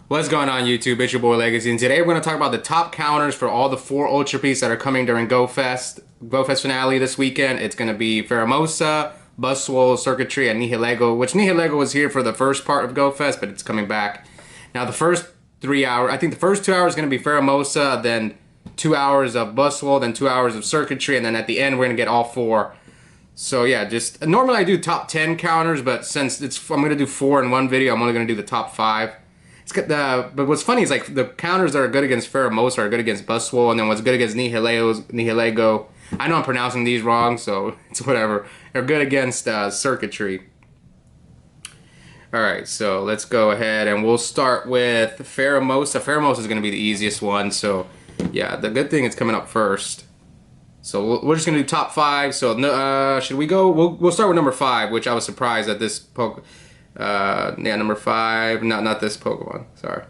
What's going on YouTube? It's your boy Legacy, and today we're going to talk about the top counters for all the 4 Ultra Beasts that are coming during Gofest finale this weekend. It's going to be Pheromosa, Buzzswole, Circuitry, and Nihilego, which Nihilego was here for the first part of Gofest, but it's coming back. Now the first 3 hours, I think the first 2 hours is going to be Pheromosa, then 2 hours of Buzzswole, then 2 hours of Circuitry, and then at the end we're going to get all 4. So yeah, just normally I do top 10 counters, but since I'm going to do 4 in one video, I'm only going to do the top 5. But what's funny is like the counters that are good against Pheromosa are good against Buzzswole, and then what's good against Nihilego. I know I'm pronouncing these wrong, so it's whatever. They're good against Circuitry. Alright, so let's go ahead and we'll start with Pheromosa. Pheromosa is going to be the easiest one, so yeah, the good thing is coming up first. So we're just going to do top 5. So should we go? We'll start with number 5, which I was surprised that this yeah, number 5, not this Pokemon, sorry,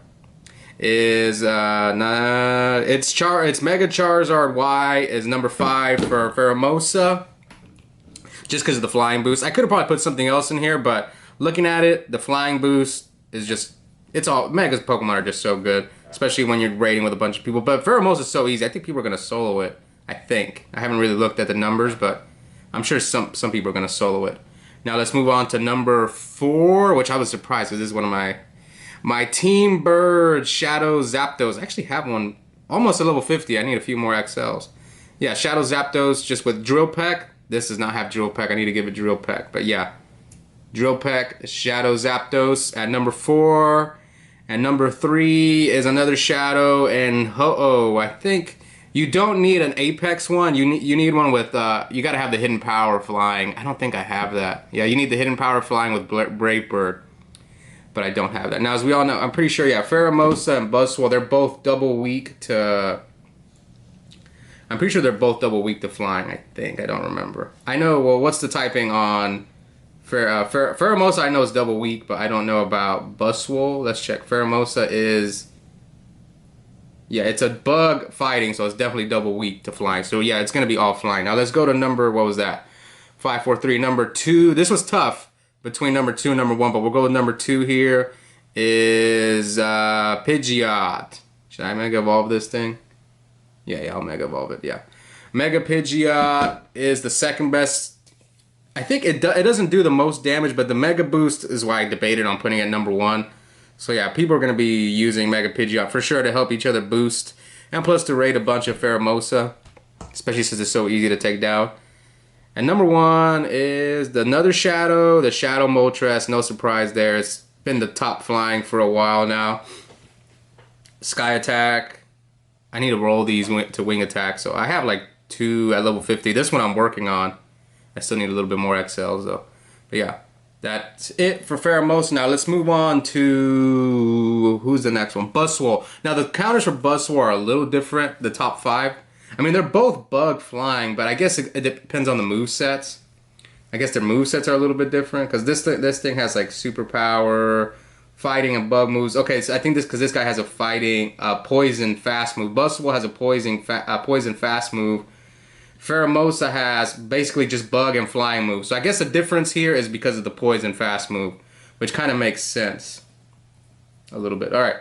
is it's Mega Charizard Y is number 5 for Pheromosa, just because of the flying boost. I could have probably put something else in here, but looking at it, the flying boost is just, it's all, Mega's Pokemon are just so good, especially when you're raiding with a bunch of people. But Pheromosa is so easy, I think people are going to solo it. I think. I haven't really looked at the numbers, but I'm sure some people are going to solo it. Now let's move on to number 4, which I was surprised because this is one of my Team Bird Shadow Zapdos. I actually have one almost at level 50. I need a few more XLs. Yeah, Shadow Zapdos just with Drill Peck. This does not have Drill Peck. I need to give it Drill Peck. But yeah, Drill Peck, Shadow Zapdos at number 4. And number 3 is another Shadow and Ho-Oh. I think you don't need an Apex one. You need one with, you gotta have the Hidden Power Flying. I don't think I have that. Yeah, you need the Hidden Power Flying with Brave Bird. But I don't have that. Now, as we all know, I'm pretty sure, yeah, Pheromosa and Buzzswole, they're both double weak to... I'm pretty sure they're both double weak to Flying, I think. I don't remember. I know, well, what's the typing on... Pheromosa I know is double weak, but I don't know about Buzzswole. Let's check. Pheromosa is... Yeah, it's a bug fighting, so it's definitely double weak to flying. So yeah, it's going to be all flying. Now let's go to number, what was that? 5, 4, 3. Number 2. This was tough between number 2 and number 1, but we'll go with number 2 here. Is Pidgeot. Should I Mega Evolve this thing? Yeah, I'll Mega Evolve it, yeah. Mega Pidgeot is the second best. I think it doesn't do the most damage, but the Mega Boost is why I debated on putting it at number 1. So yeah, people are going to be using Mega Pidgeot for sure to help each other boost. And plus to raid a bunch of Pheromosa. Especially since it's so easy to take down. And number 1 is another Shadow. The Shadow Moltres. No surprise there. It's been the top flying for a while now. Sky Attack. I need to roll these to Wing Attack. So I have like 2 at level 50. This one I'm working on. I still need a little bit more XLs though. But yeah. That's it for Pheromosa. Now let's move on to, who's the next one? Buzzswole. Now the counters for Buzzswole are a little different, the top 5. I mean, they're both bug flying, but I guess it depends on the movesets. I guess their movesets are a little bit different, because this thing has like superpower, fighting, and bug moves. Okay, so I think because this guy has a fighting, poison fast move. Buzzswole has a poison fast move. Pheromosa has basically just bug and flying moves. So I guess the difference here is because of the poison fast move, which kind of makes sense a little bit. Alright,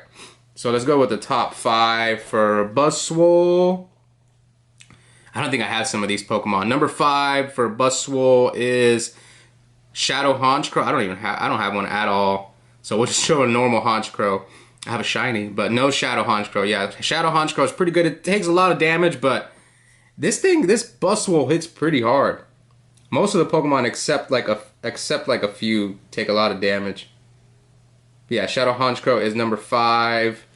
so let's go with the top 5 for Buzzswole. I don't think I have some of these Pokemon. Number 5 for Buzzswole is Shadow Honchkrow. I don't have one at all. So we'll just show a normal Honchkrow. I have a shiny, but no Shadow Honchkrow. Yeah, Shadow Honchkrow is pretty good. It takes a lot of damage, but this Buzzswole hits pretty hard. Most of the Pokemon except like a few take a lot of damage. But yeah, Shadow Honchkrow is number 5.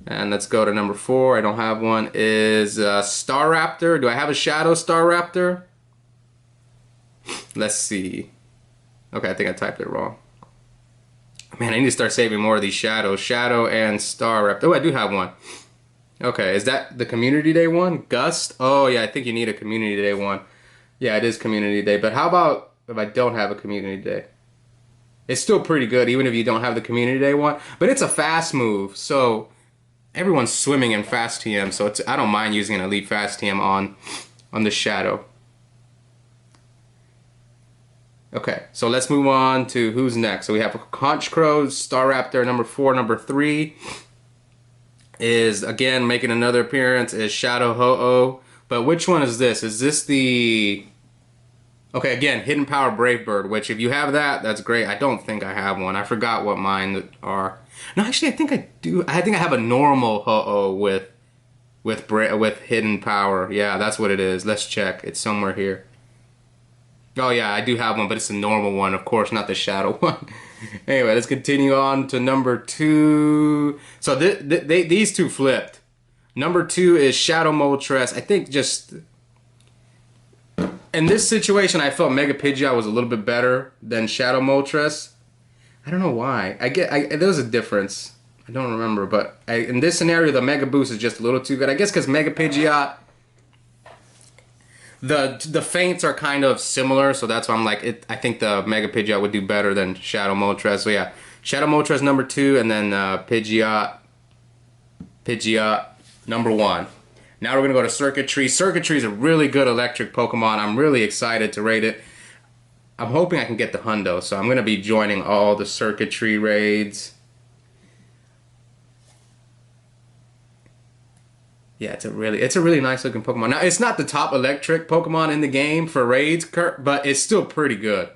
And let's go to number 4. I don't have one. Is Staraptor. Do I have a Shadow Staraptor? Let's see. Okay, I think I typed it wrong. Man, I need to start saving more of these Shadows. Shadow and Staraptor. Oh, I do have one. Okay, is that the Community Day one? Gust? Oh, yeah, I think you need a Community Day one. Yeah, it is Community Day. But how about if I don't have a Community Day? It's still pretty good, even if you don't have the Community Day one. But it's a fast move, so everyone's swimming in Fast TM, so I don't mind using an Elite Fast TM on the Shadow. Okay, so let's move on to who's next. So we have Honchkrow, Staraptor, number 4. Number 3 is, again, making another appearance, is Shadow Ho-Oh. But which one is this? Is this the... Okay, again, Hidden Power Brave Bird, which if you have that, that's great. I don't think I have one. I forgot what mine are. No, actually, I think I do. I think I have a normal Ho-Oh with Hidden Power. Yeah, that's what it is. Let's check. It's somewhere here. Oh yeah, I do have one, but it's a normal one, of course, not the shadow one. Anyway, let's continue on to number 2. So these two flipped. Number 2 is Shadow Moltres. I think just in this situation, I felt Mega Pidgeot was a little bit better than Shadow Moltres. I don't know why. There was a difference. I don't remember, but in this scenario, the Mega Boost is just a little too good. I guess because Mega Pidgeot, the feints are kind of similar, so that's why I'm like, I think the Mega Pidgeot would do better than Shadow Moltres. So yeah, Shadow Moltres number 2, and then Pidgeot number 1. Now we're gonna go to Circuitry. Circuitry is a really good electric Pokemon. I'm really excited to raid it. I'm hoping I can get the Hundo, so I'm gonna be joining all the Circuitry raids. Yeah, it's a really nice looking Pokemon. Now, it's not the top electric Pokemon in the game for raids, but it's still pretty good.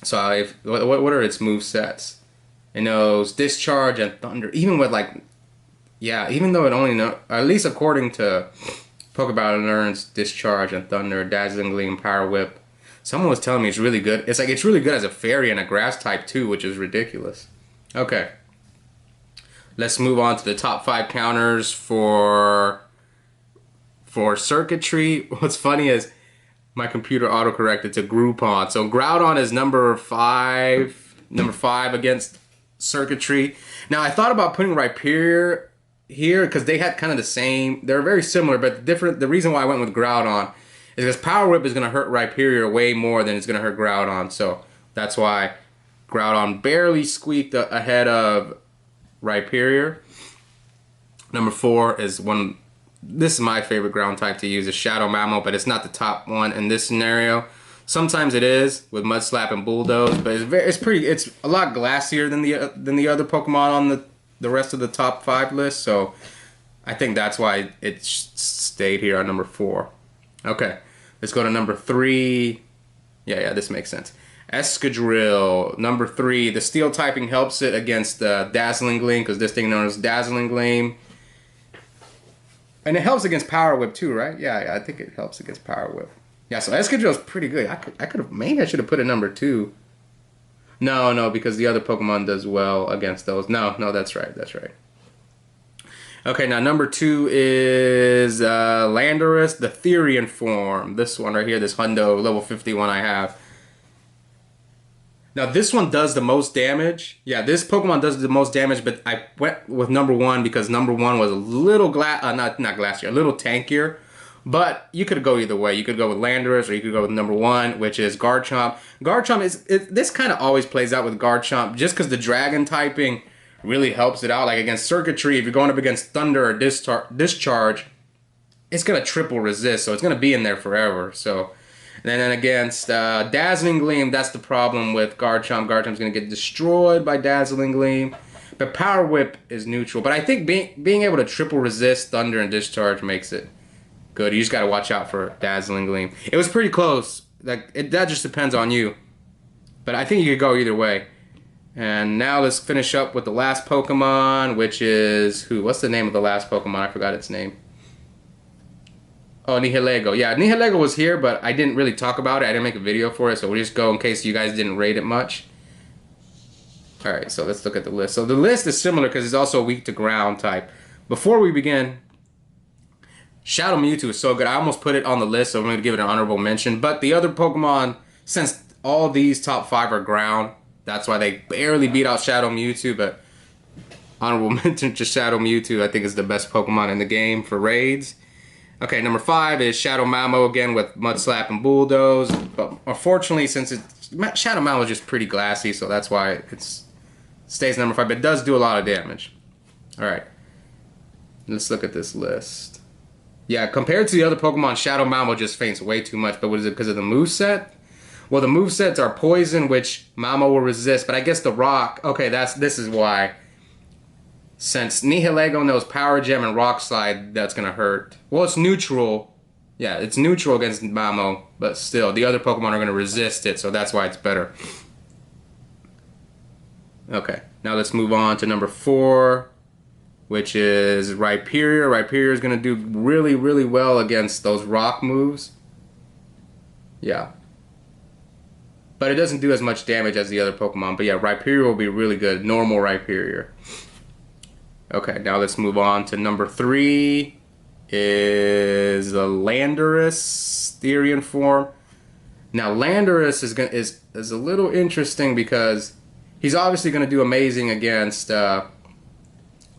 So, what are its movesets? It knows Discharge and Thunder. Even with even though it only knows, at least according to Pokeball, it learns Discharge and Thunder, Dazzling Gleam, Power Whip. Someone was telling me it's really good. It's really good as a fairy and a grass type too, which is ridiculous. Okay. Let's move on to the top 5 counters for Circuitry. What's funny is my computer autocorrected to Groupon. So Groudon is number 5 against Circuitry. Now I thought about putting Rhyperior here because they had kind of the same. They're very similar, but different. The reason why I went with Groudon is because Power Whip is going to hurt Rhyperior way more than it's going to hurt Groudon. So that's why Groudon barely squeaked ahead of Rhyperior. Number 4 is one. This is my favorite ground type to use, is Shadow Mamo, but it's not the top one in this scenario. Sometimes it is with Mud Slap and Bulldoze, but it's a lot glassier than the other Pokemon on the rest of the top 5 list. So I think that's why it stayed here on number 4. Okay, let's go to number 3. Yeah, this makes sense. Escadrill, number 3. The steel typing helps it against Dazzling Gleam, because this thing known as Dazzling Gleam. And it helps against Power Whip too, right? Yeah, I think it helps against Power Whip. Yeah, so Escadrill is pretty good. Maybe I should have put it number 2. No, because the other Pokemon does well against those. No, that's right. Okay, now number 2 is Landorus, the Therian form. This one right here, this Hundo, level 51 I have. Now this one does the most damage. Yeah, this Pokemon does the most damage, but I went with number 1 because number 1 was a little not glassier, a little tankier. But you could go either way. You could go with Landorus, or you could go with number 1, which is Garchomp. Garchomp this kind of always plays out with Garchomp, just because the Dragon typing really helps it out. Like against Circuitry, if you're going up against Thunder or Discharge, it's gonna triple resist, so it's gonna be in there forever. So. And then against Dazzling Gleam, that's the problem with Garchomp. Garchomp's going to get destroyed by Dazzling Gleam. But Power Whip is neutral. But I think being able to triple resist Thunder and Discharge makes it good. You just got to watch out for Dazzling Gleam. It was pretty close. That just depends on you. But I think you could go either way. And now let's finish up with the last Pokemon, which is... What's the name of the last Pokemon? I forgot its name. Oh, Nihilego. Yeah, Nihilego was here, but I didn't really talk about it. I didn't make a video for it, so we'll just go in case you guys didn't rate it much. Alright, so let's look at the list. So the list is similar because it's also weak to ground type. Before we begin, Shadow Mewtwo is so good. I almost put it on the list, so I'm going to give it an honorable mention. But the other Pokemon, since all these top 5 are ground, that's why they barely beat out Shadow Mewtwo, but honorable mention to Shadow Mewtwo, I think is the best Pokemon in the game for raids. Okay, number 5 is Shadow Mamo, again with Mud Slap and Bulldoze. But unfortunately, since Shadow Mamo is just pretty glassy, so that's why it stays number 5. But it does do a lot of damage. Alright, let's look at this list. Yeah, compared to the other Pokemon, Shadow Mamo just faints way too much. But what is it, because of the moveset? Well, the movesets are poison, which Mamo will resist, but I guess the rock, okay, this is why. Since Nihilego knows Power Gem and Rock Slide, that's gonna hurt. Well, it's neutral. Yeah, it's neutral against Mamo, but still, the other Pokemon are gonna resist it, so that's why it's better. Okay, now let's move on to number 4, which is Rhyperior. Rhyperior is gonna do really, really well against those rock moves. Yeah. But it doesn't do as much damage as the other Pokemon. But yeah, Rhyperior will be really good. Normal Rhyperior. Okay, now let's move on to number 3. Is the Landorus Therian form. Now Landorus is a little interesting because he's obviously going to do amazing against the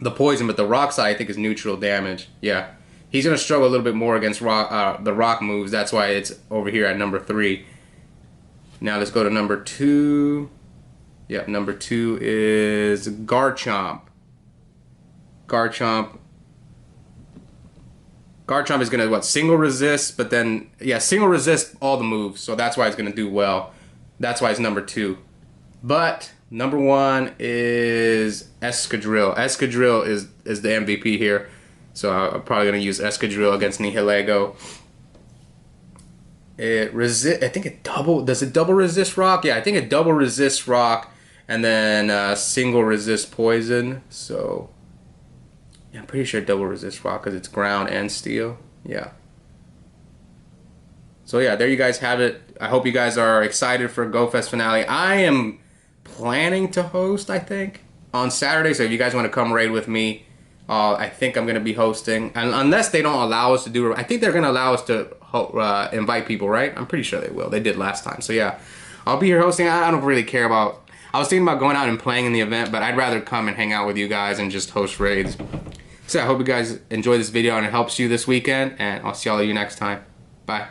poison, but the rock side I think is neutral damage. Yeah, he's going to struggle a little bit more against the rock moves. That's why it's over here at number 3. Now let's go to number 2. Yep, number 2 is Garchomp. Garchomp is going to, what, single resist, but then, yeah, single resist all the moves, so that's why it's going to do well. That's why it's number 2. But number 1 is Escadrill. Escadrill is the MVP here, so I'm probably going to use Escadrill against Nihilego. I think it does it double resist rock? Yeah, I think it double resists rock, and then single resist poison, so... Yeah, I'm pretty sure double resist rock because it's ground and steel. Yeah. So yeah, there you guys have it. I hope you guys are excited for Gofest finale. I am planning to host, I think, on Saturday. So if you guys want to come raid with me, I think I'm going to be hosting. And unless they don't allow us to do it, I think they're going to allow us to invite people, right? I'm pretty sure they will. They did last time. So yeah, I'll be here hosting. I don't really care about... I was thinking about going out and playing in the event, but I'd rather come and hang out with you guys and just host raids. So I hope you guys enjoy this video and it helps you this weekend, and I'll see all of you next time. Bye.